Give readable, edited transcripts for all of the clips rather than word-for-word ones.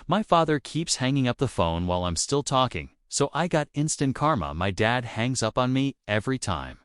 My father keeps hanging up the phone while I'm still talking, so I got instant karma. My dad hangs up on me every time.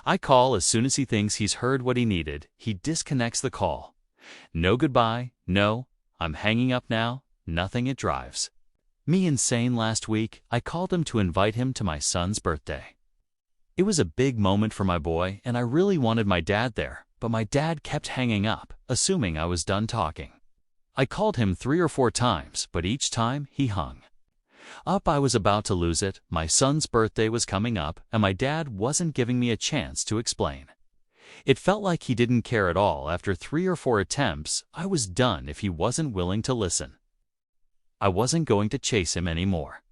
I call as soon as he thinks he's heard what he needed. He disconnects the call. No goodbye, no, I'm hanging up now, nothing. It drives me insane. Last week, I called him to invite him to my son's birthday. It was a big moment for my boy, and I really wanted my dad there, but my dad kept hanging up, assuming I was done talking. I called him 3 or 4 times, but each time he hung up. I was about to lose it. My son's birthday was coming up, and my dad wasn't giving me a chance to explain. It felt like he didn't care at all. After 3 or 4 attempts, I was done. If he wasn't willing to listen, I wasn't going to chase him anymore.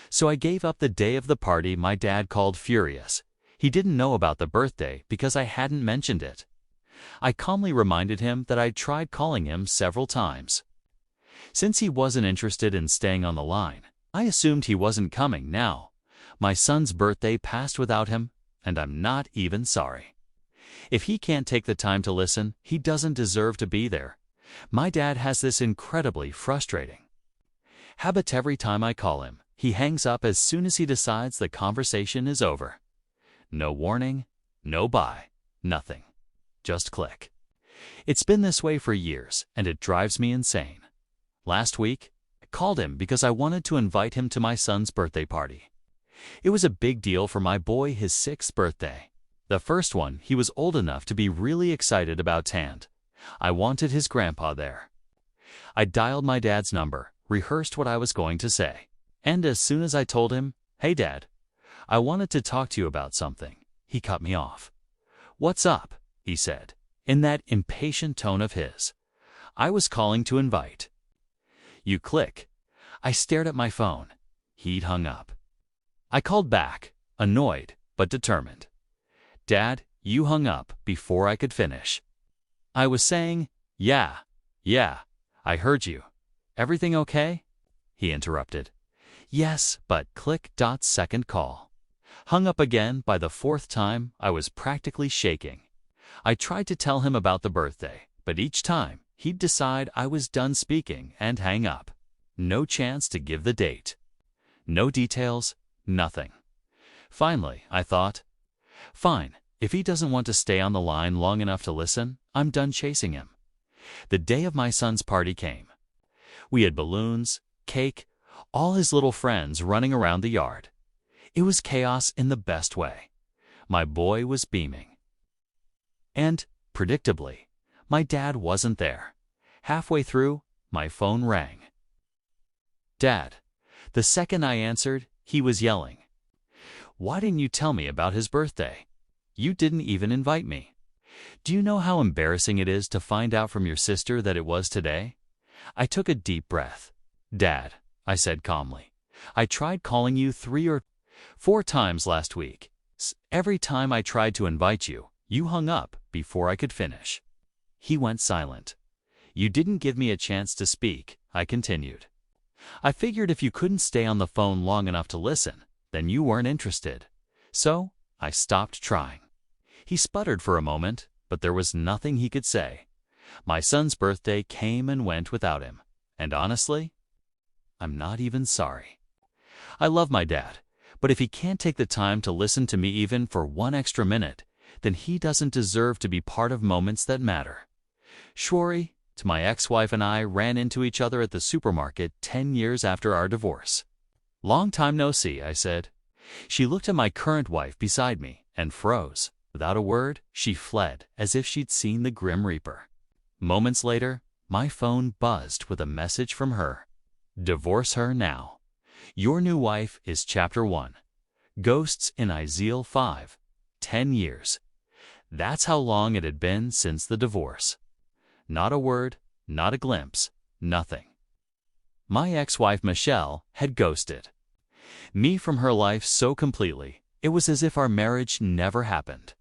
So I gave up. The day of the party, my dad called furious. He didn't know about the birthday because I hadn't mentioned it. I calmly reminded him that I'd tried calling him several times. Since he wasn't interested in staying on the line, I assumed he wasn't coming. Now, my son's birthday passed without him, and I'm not even sorry. If he can't take the time to listen, he doesn't deserve to be there. My dad has this incredibly frustrating habit. Every time I call him, he hangs up as soon as he decides the conversation is over. No warning, no bye, nothing. Just click. It's been this way for years, and it drives me insane. Last week, I called him because I wanted to invite him to my son's birthday party. It was a big deal for my boy, his 6th birthday. The first one he was old enough to be really excited about, and I wanted his grandpa there. I dialed my dad's number, rehearsed what I was going to say, and as soon as I told him, "Hey Dad, I wanted to talk to you about something," he cut me off. "What's up?" he said, in that impatient tone of his. "I was calling to invite you." Click. I stared at my phone. He'd hung up. I called back, annoyed but determined. "Dad, you hung up before I could finish." I was saying, yeah, I heard you. Everything okay?" He interrupted. "Yes, but click. Second call. Hung up again. By the 4th time, I was practically shaking. I tried to tell him about the birthday, but each time, he'd decide I was done speaking and hang up. No chance to give the date. No details, nothing. Finally, I thought, fine, if he doesn't want to stay on the line long enough to listen, I'm done chasing him. The day of my son's party came. We had balloons, cake, all his little friends running around the yard. It was chaos in the best way. My boy was beaming. And, predictably, my dad wasn't there. Halfway through, my phone rang. "Dad." The second I answered, he was yelling, "Why didn't you tell me about his birthday? You didn't even invite me. Do you know how embarrassing it is to find out from your sister that it was today?" I took a deep breath. "Dad," I said calmly, "I tried calling you 3 or 4 times last week. Every time I tried to invite you, you hung up before I could finish." He went silent. "You didn't give me a chance to speak," I continued. "I figured if you couldn't stay on the phone long enough to listen, then you weren't interested. So, I stopped trying." He sputtered for a moment, but there was nothing he could say. My son's birthday came and went without him, and honestly, I'm not even sorry. I love my dad, but if he can't take the time to listen to me even for 1 extra minute, then he doesn't deserve to be part of moments that matter. Shwari, to my ex-wife, and I ran into each other at the supermarket 10 years after our divorce. "Long time no see," I said. She looked at my current wife beside me and froze. Without a word, she fled as if she'd seen the Grim Reaper. Moments later, my phone buzzed with a message from her. "Divorce her now. Your new wife is Chapter 1. Ghosts in Iseal 5. 10 years. That's how long it had been since the divorce. Not a word, not a glimpse, nothing. My ex-wife Michelle had ghosted me from her life so completely, it was as if our marriage never happened.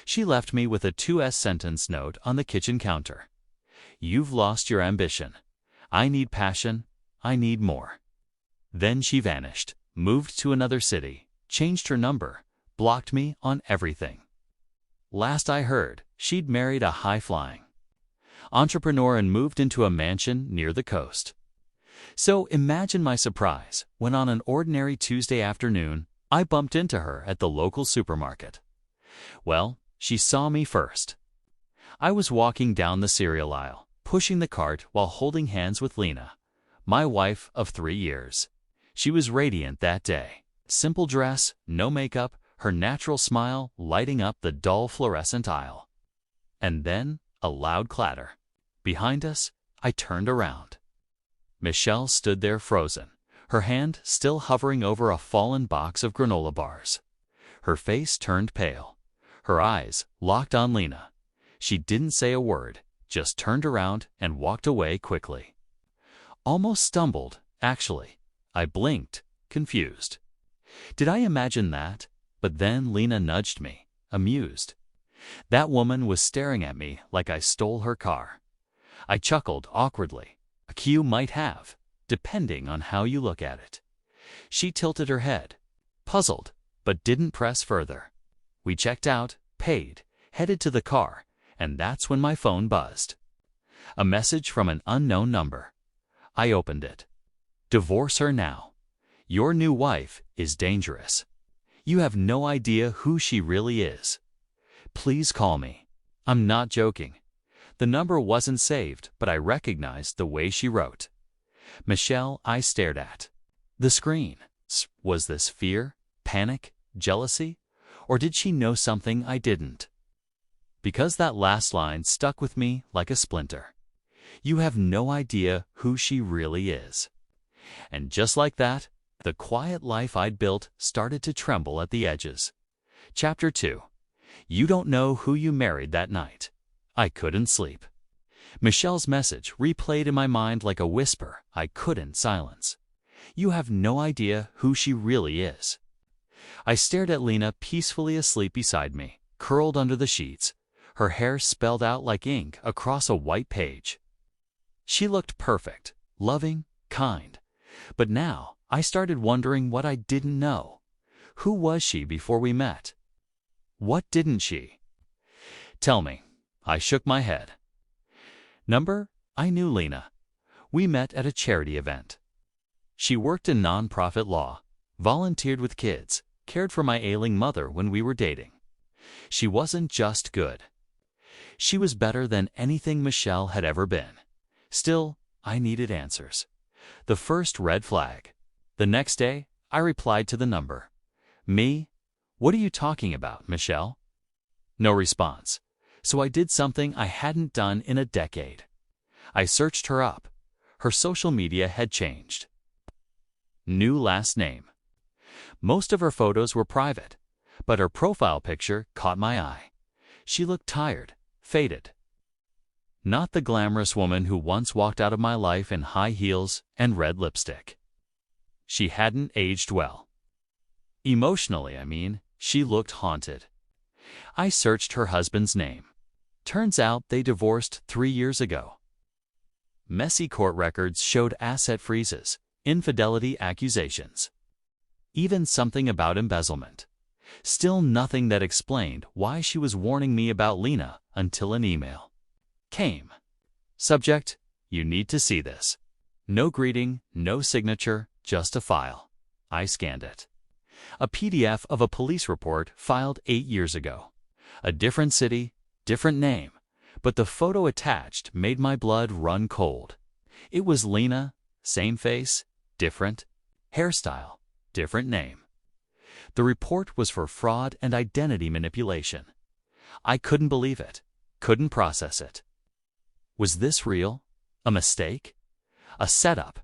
She left me with a 2S sentence note on the kitchen counter. "You've lost your ambition. I need passion. I need more." Then she vanished, moved to another city, changed her number, blocked me on everything. Last I heard, she'd married a high-flying entrepreneur and moved into a mansion near the coast. So imagine my surprise when on an ordinary Tuesday afternoon, I bumped into her at the local supermarket. Well, she saw me first. I was walking down the cereal aisle, pushing the cart while holding hands with Lena, my wife of 3 years. She was radiant that day. Simple dress, no makeup, her natural smile lighting up the dull fluorescent aisle. And then, a loud clatter. Behind us, I turned around. Michelle stood there frozen, her hand still hovering over a fallen box of granola bars. Her face turned pale, her eyes locked on Lena. She didn't say a word, just turned around and walked away quickly. Almost stumbled, actually. I blinked, confused. Did I imagine that? But then Lena nudged me, amused. That woman was staring at me like I stole her car. I chuckled awkwardly. A cue might have, depending on how you look at it. She tilted her head, puzzled, but didn't press further. We checked out, paid, headed to the car, and that's when my phone buzzed. A message from an unknown number. I opened it. Divorce her now. Your new wife is dangerous. You have no idea who she really is. Please call me. I'm not joking. The number wasn't saved, but I recognized the way she wrote. Michelle, I stared at. The screen. Was this fear, panic, jealousy? Or did she know something I didn't? Because that last line stuck with me like a splinter. You have no idea who she really is. And just like that, the quiet life I'd built started to tremble at the edges. Chapter 2. You don't know who you married that night. I couldn't sleep. Michelle's message replayed in my mind like a whisper I couldn't silence. You have no idea who she really is. I stared at Lena peacefully asleep beside me, curled under the sheets, her hair spelled out like ink across a white page. She looked perfect, loving, kind. But now I started wondering what I didn't know. Who was she before we met? What didn't she? Tell me. I shook my head. Number? I knew Lena. We met at a charity event. She worked in nonprofit law, volunteered with kids, cared for my ailing mother when we were dating. She wasn't just good. She was better than anything Michelle had ever been. Still, I needed answers. The first red flag. The next day, I replied to the number. Me? What are you talking about, Michelle? No response. So I did something I hadn't done in a decade. I searched her up. Her social media had changed. New last name. Most of her photos were private, but her profile picture caught my eye. She looked tired, faded. Not the glamorous woman who once walked out of my life in high heels and red lipstick. She hadn't aged well. Emotionally, I mean, she looked haunted. I searched her husband's name. Turns out they divorced 3 years ago. Messy court records showed asset freezes, infidelity accusations. Even something about embezzlement. Still nothing that explained why she was warning me about Lena until an email came. Subject: you need to see this. No greeting, no signature, just a file. I scanned it. A PDF of a police report filed 8 years ago. A different city, different name, but the photo attached made my blood run cold. It was Lena, same face, different hairstyle, different name. The report was for fraud and identity manipulation. I couldn't believe it, couldn't process it. Was this real? A mistake? A setup?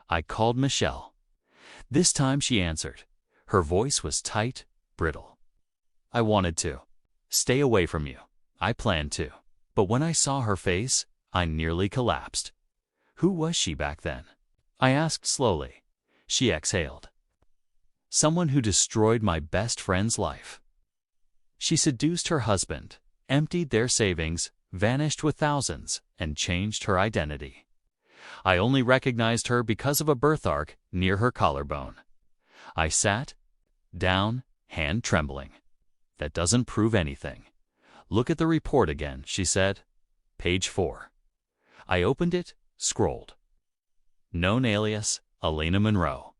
I called Michelle. This time she answered. Her voice was tight, brittle. I wanted to stay away from you. I planned to. But when I saw her face, I nearly collapsed. Who was she back then? I asked slowly. She exhaled. Someone who destroyed my best friend's life. She seduced her husband, emptied their savings, vanished with thousands, and changed her identity. I only recognized her because of a birthmark near her collarbone. I sat down, hand trembling. That doesn't prove anything. Look at the report again, she said. Page 4. I opened it, scrolled. Known alias, Alina Monroe.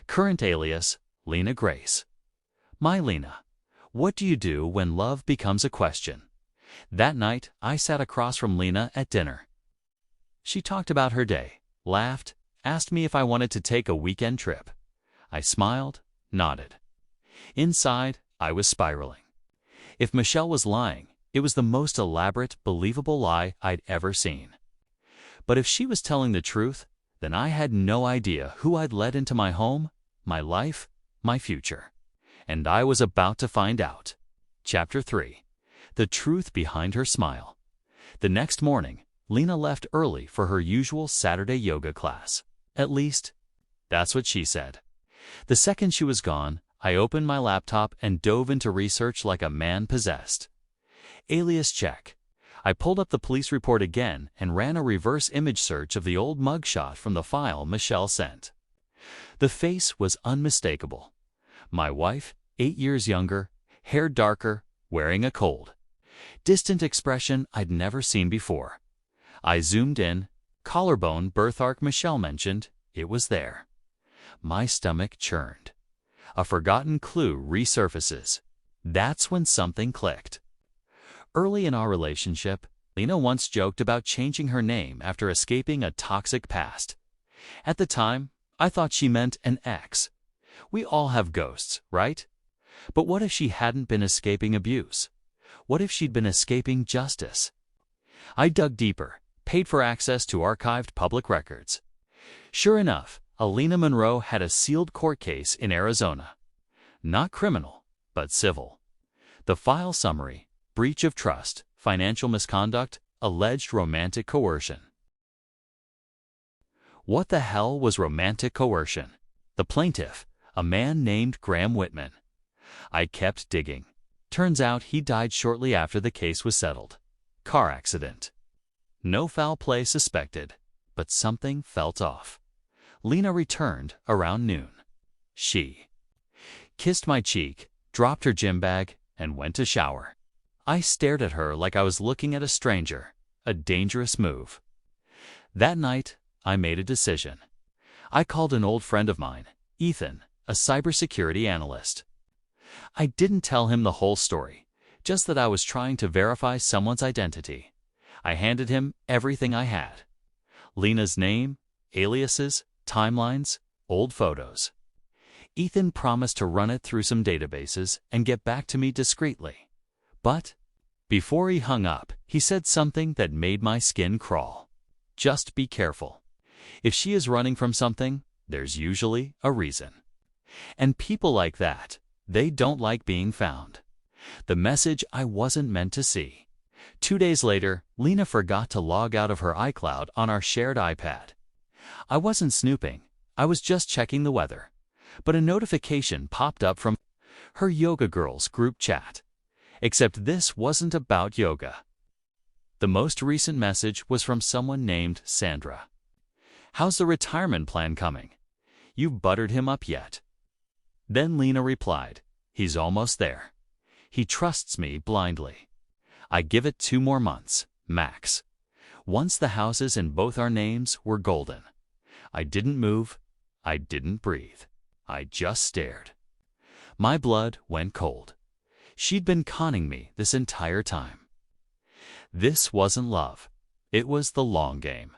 Current alias, Lena Grace. My Lena, what do you do when love becomes a question? That night, I sat across from Lena at dinner. She talked about her day, laughed, asked me if I wanted to take a weekend trip. I smiled, nodded. Inside, I was spiraling. If Michelle was lying, it was the most elaborate, believable lie I'd ever seen. But if she was telling the truth, then I had no idea who I'd let into my home, my life, my future. And I was about to find out. Chapter 3. The Truth Behind Her Smile. The next morning, Lena left early for her usual Saturday yoga class. At least, that's what she said. The second she was gone, I opened my laptop and dove into research like a man possessed. Alias check. I pulled up the police report again and ran a reverse image search of the old mugshot from the file Michelle sent. The face was unmistakable. My wife, 8 years younger, hair darker, wearing a cold, distant expression I'd never seen before. I zoomed in, collarbone birthmark Michelle mentioned, it was there. My stomach churned. A forgotten clue resurfaces. That's when something clicked. Early in our relationship, Lena once joked about changing her name after escaping a toxic past. At the time, I thought she meant an ex. We all have ghosts, right? But what if she hadn't been escaping abuse? What if she'd been escaping justice? I dug deeper, paid for access to archived public records. Sure enough, Alina Monroe had a sealed court case in Arizona. Not criminal, but civil. The file summary: breach of trust, financial misconduct, alleged romantic coercion. What the hell was romantic coercion? The plaintiff, a man named Graham Whitman. I kept digging. Turns out he died shortly after the case was settled. Car accident. No foul play suspected, but something felt off. Lena returned around noon. She kissed my cheek, dropped her gym bag, and went to shower. I stared at her like I was looking at a stranger, a dangerous move. That night, I made a decision. I called an old friend of mine, Ethan, a cybersecurity analyst. I didn't tell him the whole story, just that I was trying to verify someone's identity. I handed him everything I had. Lena's name, aliases, timelines, old photos. Ethan promised to run it through some databases and get back to me discreetly. But before he hung up, he said something that made my skin crawl. Just be careful. If she is running from something, there's usually a reason. And people like that, they don't like being found. The message I wasn't meant to see. 2 days later, Lena forgot to log out of her iCloud on our shared iPad. I wasn't snooping, I was just checking the weather. But a notification popped up from her Yoga Girls group chat. Except this wasn't about yoga. The most recent message was from someone named Sandra. How's the retirement plan coming? You've buttered him up yet? Then Lena replied, he's almost there. He trusts me blindly. I give it 2 more months, max. Once the houses in both our names were golden. I didn't move. I didn't breathe. I just stared. My blood went cold. She'd been conning me this entire time. This wasn't love. It was the long game.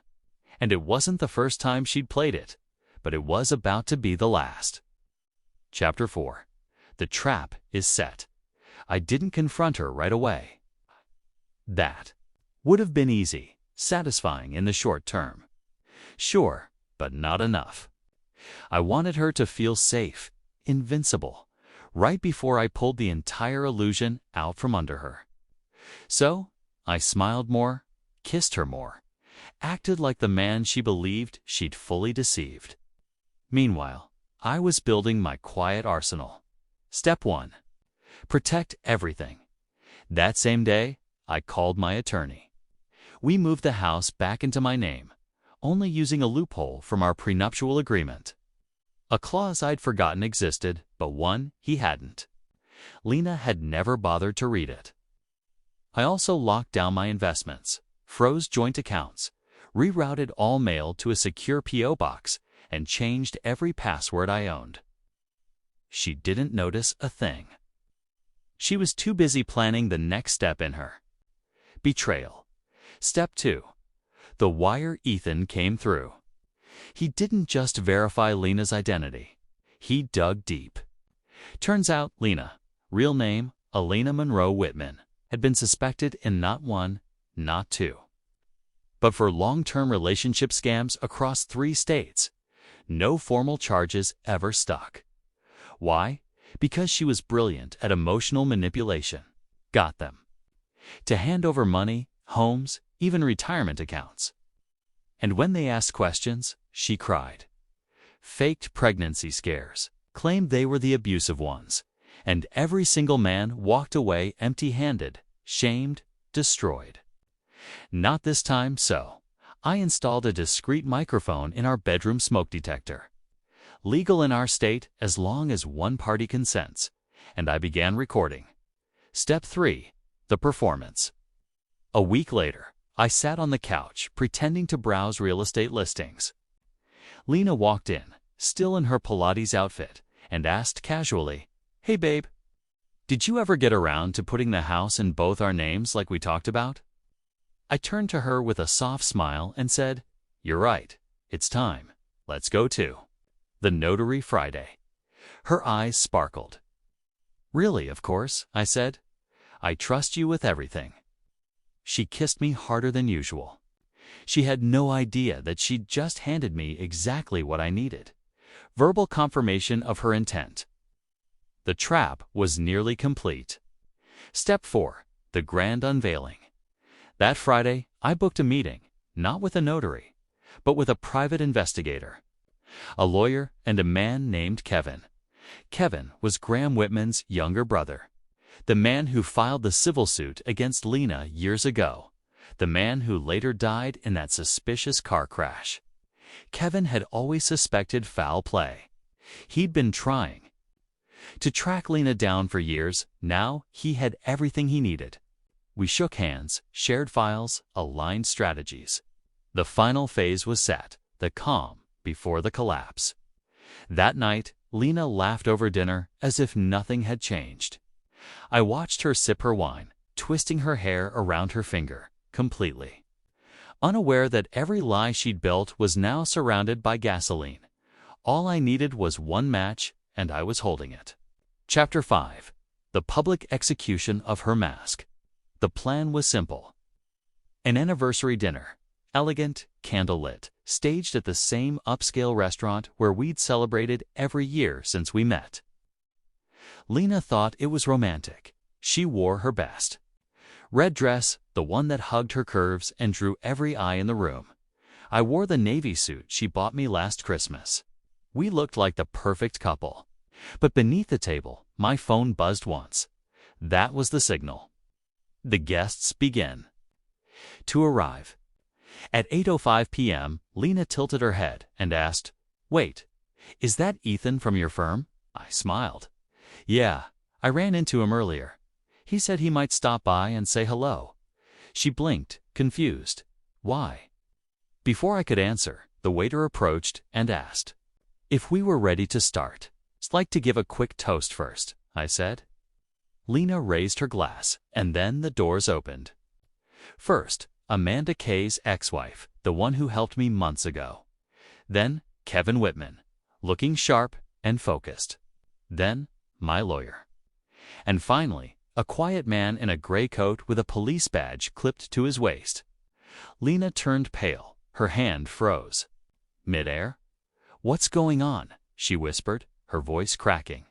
And it wasn't the first time she'd played it, but it was about to be the last. Chapter 4. The trap is set. I didn't confront her right away. That would have been easy, satisfying in the short term. Sure, but not enough. I wanted her to feel safe, invincible, right before I pulled the entire illusion out from under her. So, I smiled more, kissed her more, acted like the man she believed she'd fully deceived. Meanwhile, I was building my quiet arsenal. Step 1. Protect everything. That same day, I called my attorney. We moved the house back into my name, only using a loophole from our prenuptial agreement. A clause I'd forgotten existed, but one he hadn't. Lena had never bothered to read it. I also locked down my investments, froze joint accounts, rerouted all mail to a secure P.O. box, and changed every password I owned. She didn't notice a thing. She was too busy planning the next step in her betrayal. Step 2. The wire Ethan came through. He didn't just verify Lena's identity. He dug deep. Turns out Lena, real name Elena Monroe Whitman, had been suspected in not one, not two, but for long-term relationship scams across 3 states. No formal charges ever stuck. Why? Because she was brilliant at emotional manipulation. Got them to hand over money, homes, even retirement accounts. And when they asked questions, she cried. Faked pregnancy scares, claimed they were the abusive ones, and every single man walked away empty-handed, shamed, destroyed. Not this time, so I installed a discreet microphone in our bedroom smoke detector. Legal in our state as long as one party consents, and I began recording. Step 3. The performance. A week later, I sat on the couch pretending to browse real estate listings. Lena walked in, still in her Pilates outfit, and asked casually, "Hey babe, did you ever get around to putting the house in both our names like we talked about?" I turned to her with a soft smile and said, "You're right, it's time. Let's go to the Notary Friday." Her eyes sparkled. "Really, of course," I said. "I trust you with everything." She kissed me harder than usual. She had no idea that she'd just handed me exactly what I needed. Verbal confirmation of her intent. The trap was nearly complete. Step 4. The grand unveiling. That Friday, I booked a meeting, not with a notary, but with a private investigator, a lawyer and a man named Kevin. Kevin was Graham Whitman's younger brother, the man who filed the civil suit against Lena years ago, the man who later died in that suspicious car crash. Kevin had always suspected foul play. He'd been trying to track Lena down for years. Now he had everything he needed. We shook hands, shared files, aligned strategies. The final phase was set, the calm before the collapse. That night, Lena laughed over dinner as if nothing had changed. I watched her sip her wine, twisting her hair around her finger, completely unaware that every lie she'd built was now surrounded by gasoline. All I needed was one match, and I was holding it. Chapter 5. The public execution of her mask. The plan was simple. An anniversary dinner, elegant, candlelit, staged at the same upscale restaurant where we'd celebrated every year since we met. Lena thought it was romantic. She wore her best red dress, the one that hugged her curves and drew every eye in the room. I wore the navy suit she bought me last Christmas. We looked like the perfect couple. But beneath the table, my phone buzzed once. That was the signal. The guests begin to arrive. At 8:05 p.m., Lena tilted her head and asked, "Wait, is that Ethan from your firm?" I smiled. "Yeah, I ran into him earlier. He said he might stop by and say hello." She blinked, confused. "Why?" Before I could answer, the waiter approached and asked if we were ready to start. "I'd like to give a quick toast first," I said. Lena raised her glass, and then the doors opened. First, Amanda Kay's ex-wife, the one who helped me months ago. Then, Kevin Whitman, looking sharp and focused. Then, my lawyer. And finally, a quiet man in a gray coat with a police badge clipped to his waist. Lena turned pale. Her hand froze. Midair? "What's going on?" she whispered, her voice cracking.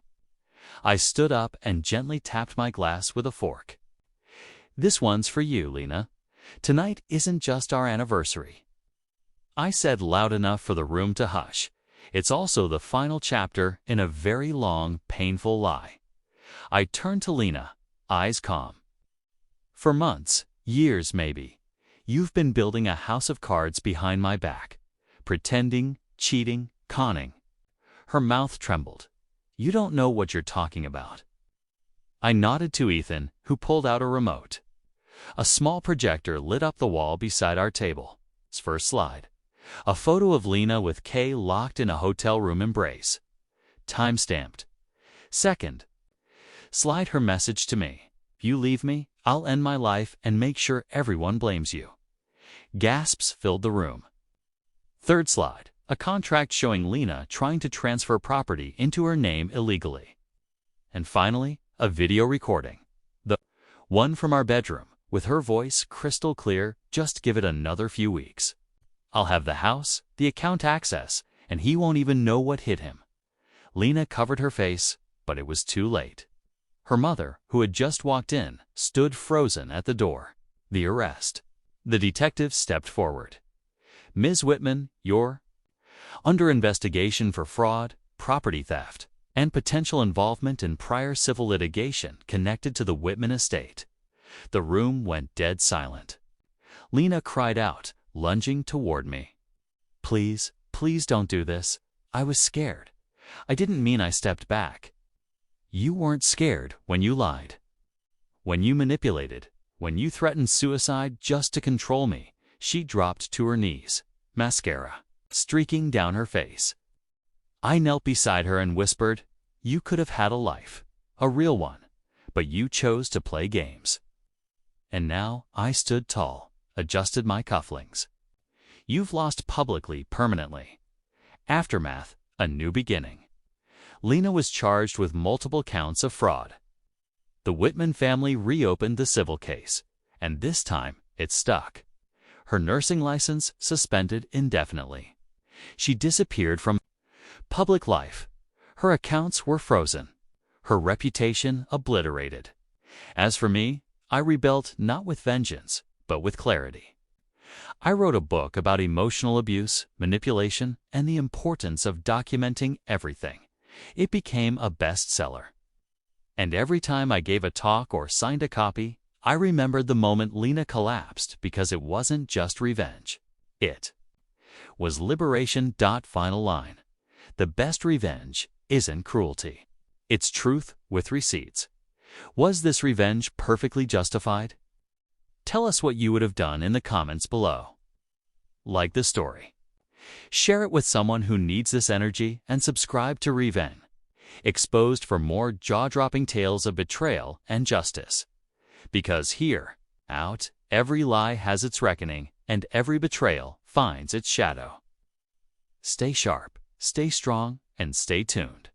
I stood up and gently tapped my glass with a fork. "This one's for you, Lena. Tonight isn't just our anniversary," I said loud enough for the room to hush. "It's also the final chapter in a very long, painful lie." I turned to Lena, eyes calm. "For months, years maybe, you've been building a house of cards behind my back, pretending, cheating, conning." Her mouth trembled. "You don't know what you're talking about." I nodded to Ethan, who pulled out a remote. A small projector lit up the wall beside our table. First slide. A photo of Lena with Kay locked in a hotel room embrace. Time-stamped. Second slide, her message to me. If you leave me, I'll end my life and make sure everyone blames you. Gasps filled the room. Third slide. A contract showing Lena trying to transfer property into her name illegally. And finally, a video recording. The one from our bedroom, with her voice crystal clear, just give it another few weeks. I'll have the house, the account access, and he won't even know what hit him. Lena covered her face, but it was too late. Her mother, who had just walked in, stood frozen at the door. The arrest. The detective stepped forward. Ms. Whitman, you're under investigation for fraud, property theft, and potential involvement in prior civil litigation connected to the Whitman estate. The room went dead silent. Lena cried out, lunging toward me. Please, please don't do this. I was scared. I didn't mean I stepped back. You weren't scared when you lied. When you manipulated, when you threatened suicide just to control me. She dropped to her knees, mascara streaking down her face. I knelt beside her and whispered, you could have had a life, a real one, but you chose to play games. And now I stood tall, adjusted my cufflinks. You've lost publicly, permanently. Aftermath, a new beginning. Lena was charged with multiple counts of fraud. The Whitman family reopened the civil case, and this time it stuck. Her nursing license suspended indefinitely. She disappeared from public life. Her accounts were frozen. Her reputation obliterated. As for me, I rebuilt not with vengeance, but with clarity. I wrote a book about emotional abuse, manipulation, and the importance of documenting everything. It became a bestseller. And every time I gave a talk or signed a copy, I remembered the moment Lena collapsed because it wasn't just revenge. It was liberation. Final line. The best revenge isn't cruelty. It's truth with receipts. Was this revenge perfectly justified? Tell us what you would have done in the comments below. Like the story. Share it with someone who needs this energy and subscribe to Reven. Exposed for more jaw-dropping tales of betrayal and justice. Because here, out, every lie has its reckoning and every betrayal finds its shadow. Stay sharp, stay strong, and stay tuned.